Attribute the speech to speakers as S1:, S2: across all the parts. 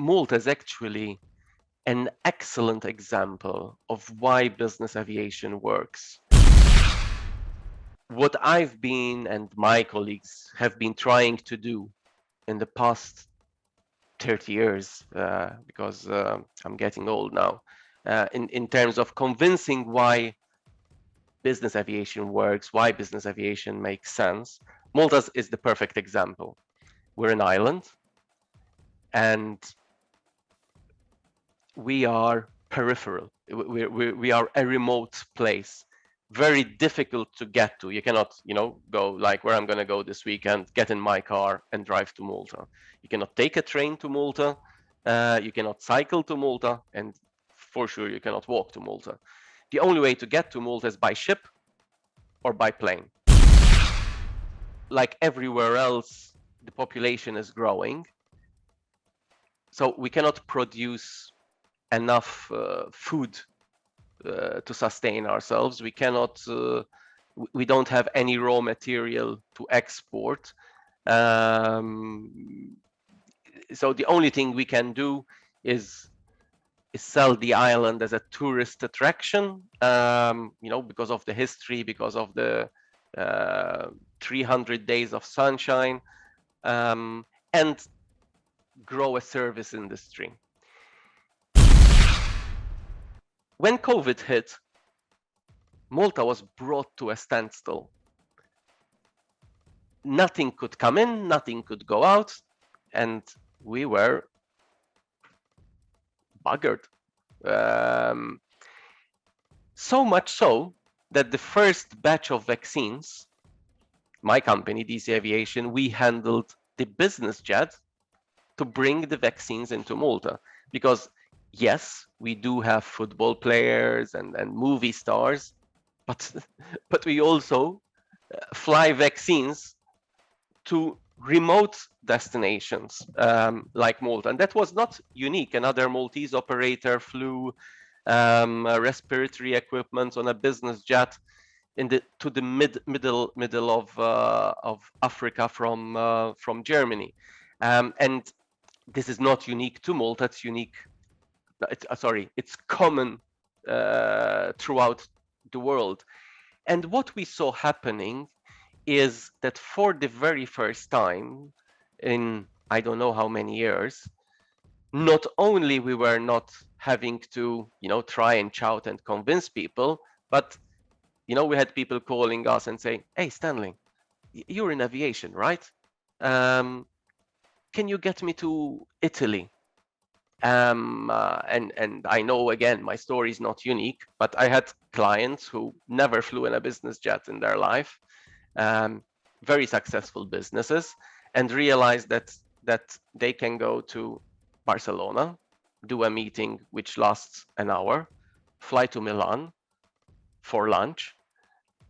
S1: Malta is actually an excellent example of why business aviation works. What I've been and my colleagues have been trying to do in the past 30 years, because I'm getting old now, in terms of convincing why business aviation works, why business aviation makes sense. Malta is the perfect example. We're an island, and we are peripheral. We are a remote place, very difficult to get to. You cannot, go like where I'm going to go this weekend, get in my car and drive to Malta. You cannot take a train to Malta. You cannot cycle to Malta, and for sure you cannot walk to Malta. The only way to get to Malta is by ship or by plane. Like everywhere else, the population is growing, so we cannot produce enough food to sustain ourselves. We cannot. We don't have any raw material to export. So the only thing we can do is sell the island as a tourist attraction. Because of the history, because of the 300 days of sunshine, and grow a service industry. When COVID hit, Malta was brought to a standstill. Nothing could come in, nothing could go out, and we were buggered. So much so that the first batch of vaccines, my company, DC Aviation, we handled the business jet to bring the vaccines into Malta. Because yes, we do have football players and movie stars, but we also fly vaccines to remote destinations like Malta. And that was not unique. Another Maltese operator flew respiratory equipment on a business jet to the middle of Africa from Germany. And this is not unique to Malta. It's unique. It's common throughout the world. And what we saw happening is that for the very first time in I don't know how many years, not only we were not having to try and shout and convince people, but we had people calling us and saying, "Hey, Stanley, you're in aviation, right? Can you get me to Italy?" And I know, again, my story is not unique, but I had clients who never flew in a business jet in their life, very successful businesses, and realized that they can go to Barcelona, do a meeting which lasts an hour, fly to Milan for lunch,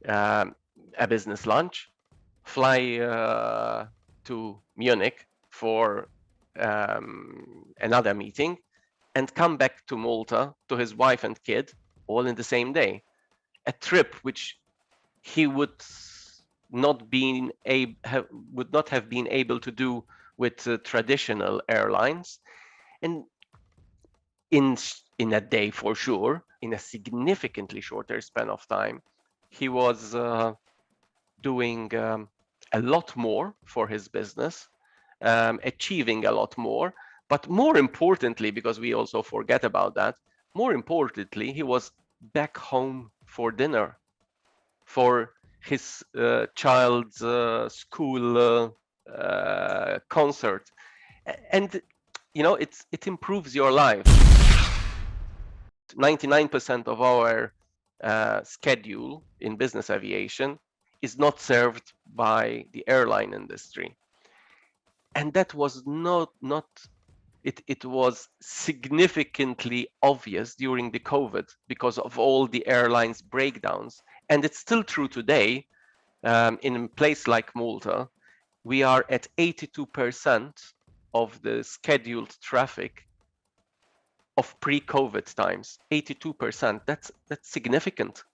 S1: a business lunch, fly to Munich for another meeting, and come back to Malta to his wife and kid all in the same day. A trip which he would not have been able to do with traditional airlines, and in a day for sure, in a significantly shorter span of time, he was doing a lot more for his business, achieving a lot more. But more importantly, because we also forget about that, more importantly, he was back home for dinner, for his child's school concert. And it improves your life. 99% of our schedule in business aviation is not served by the airline industry. And that was it was significantly obvious during the COVID because of all the airlines breakdowns. And it's still true today. In a place like Malta, we are at 82% of the scheduled traffic of pre-COVID times. 82%, that's significant.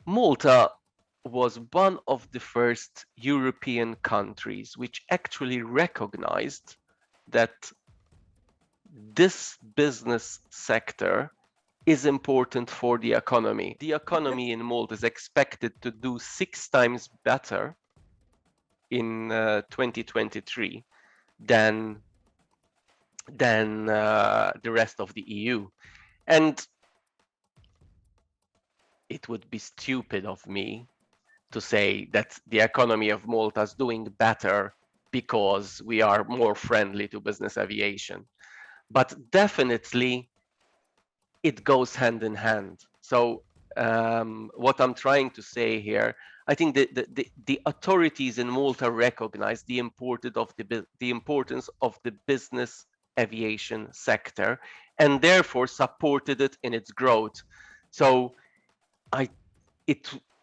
S1: Malta was one of the first European countries which actually recognized that this business sector is important for the economy. The economy in Malta is expected to do 6 times better in 2023 than the rest of the EU. And it would be stupid of me to say that the economy of Malta is doing better because we are more friendly to business aviation. But definitely it goes hand in hand. So what I'm trying to say here, I think the authorities in Malta recognize the importance of the business aviation sector and therefore supported it in its growth. So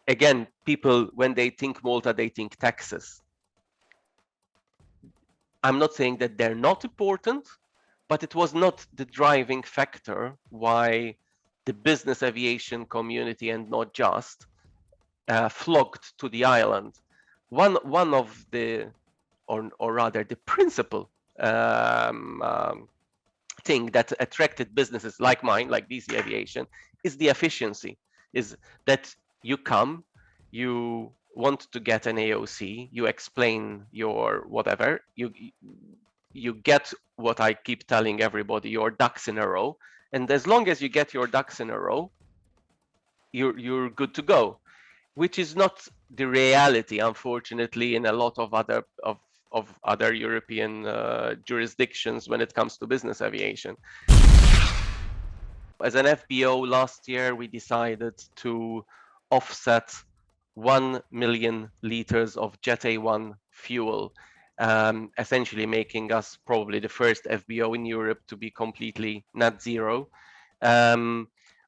S1: again, people, when they think Malta, they think taxes. I'm not saying that they're not important, but it was not the driving factor why the business aviation community, and not just, flocked to the island. One of the, or rather the principal thing that attracted businesses like mine, like DC Aviation, is the efficiency. Is that you come, you want to get an AOC, you explain your whatever, you get what I keep telling everybody, your ducks in a row, and as long as you get your ducks in a row, you're good to go, which is not the reality, unfortunately, in a lot of other European jurisdictions when it comes to business aviation. As an FBO last year, we decided to offset 1 million liters of Jet A1 fuel, essentially making us probably the first FBO in Europe to be completely net zero.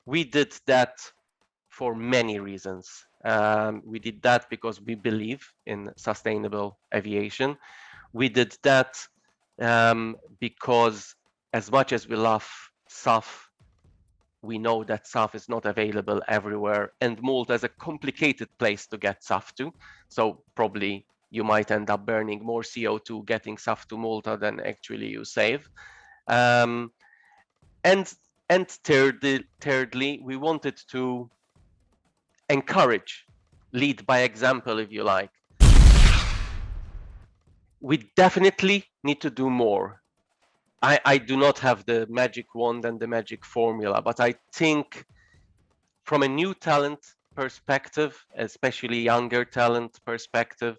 S1: We did that for many reasons. We did that because we believe in sustainable aviation. We did that because as much as we love SAF, we know that SAF is not available everywhere, and Malta is a complicated place to get SAF to. So probably you might end up burning more CO2 getting SAF to Malta than actually you save. And thirdly, we wanted to encourage, lead by example, if you like. We definitely need to do more. I do not have the magic wand and the magic formula, but I think from a new talent perspective, especially younger talent perspective,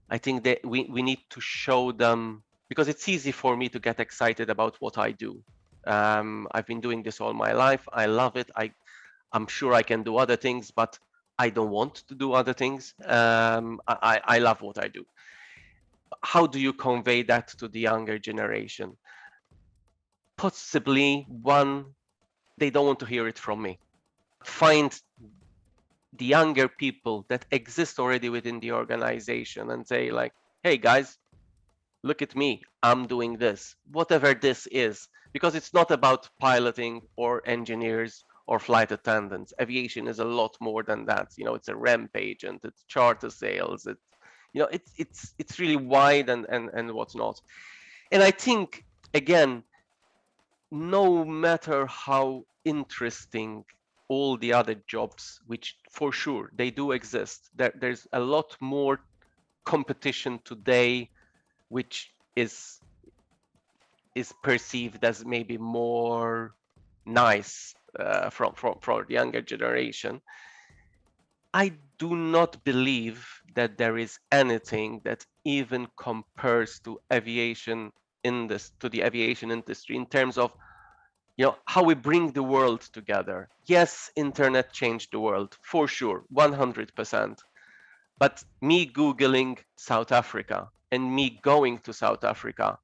S1: I think that we need to show them, because it's easy for me to get excited about what I do. I've been doing this all my life. I love it. I'm sure I can do other things, but I don't want to do other things. I love what I do. How do you convey that to the younger generation? Possibly, one, they don't want to hear it from me. Find the younger people that exist already within the organization and say like, hey guys, look at me, I'm doing this, whatever this is, because it's not about piloting or engineers or flight attendants. Aviation is a lot more than that. You know, it's a ramp agent, it's charter sales, it's, you know, it's really wide and what's not. And I think, again, no matter how interesting all the other jobs, which for sure they do exist, there's a lot more competition today, which is perceived as maybe more nice from the younger generation. I do not believe that there is anything that even compares to aviation to the aviation industry in terms of, you know, how we bring the world together. Yes, internet changed the world for sure, 100%. But me Googling South Africa and me going to South Africa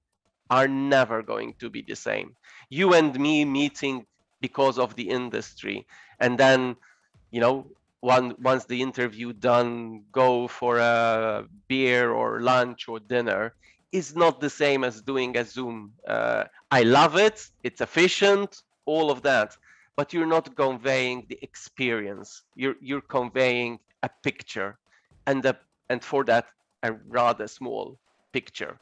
S1: are never going to be the same. You and me meeting because of the industry, and then, you know, once the interview done, go for a beer or lunch or dinner, is not the same as doing a Zoom. I love it, it's efficient, all of that, but you're not conveying the experience. You're conveying a picture, and for that, a rather small picture.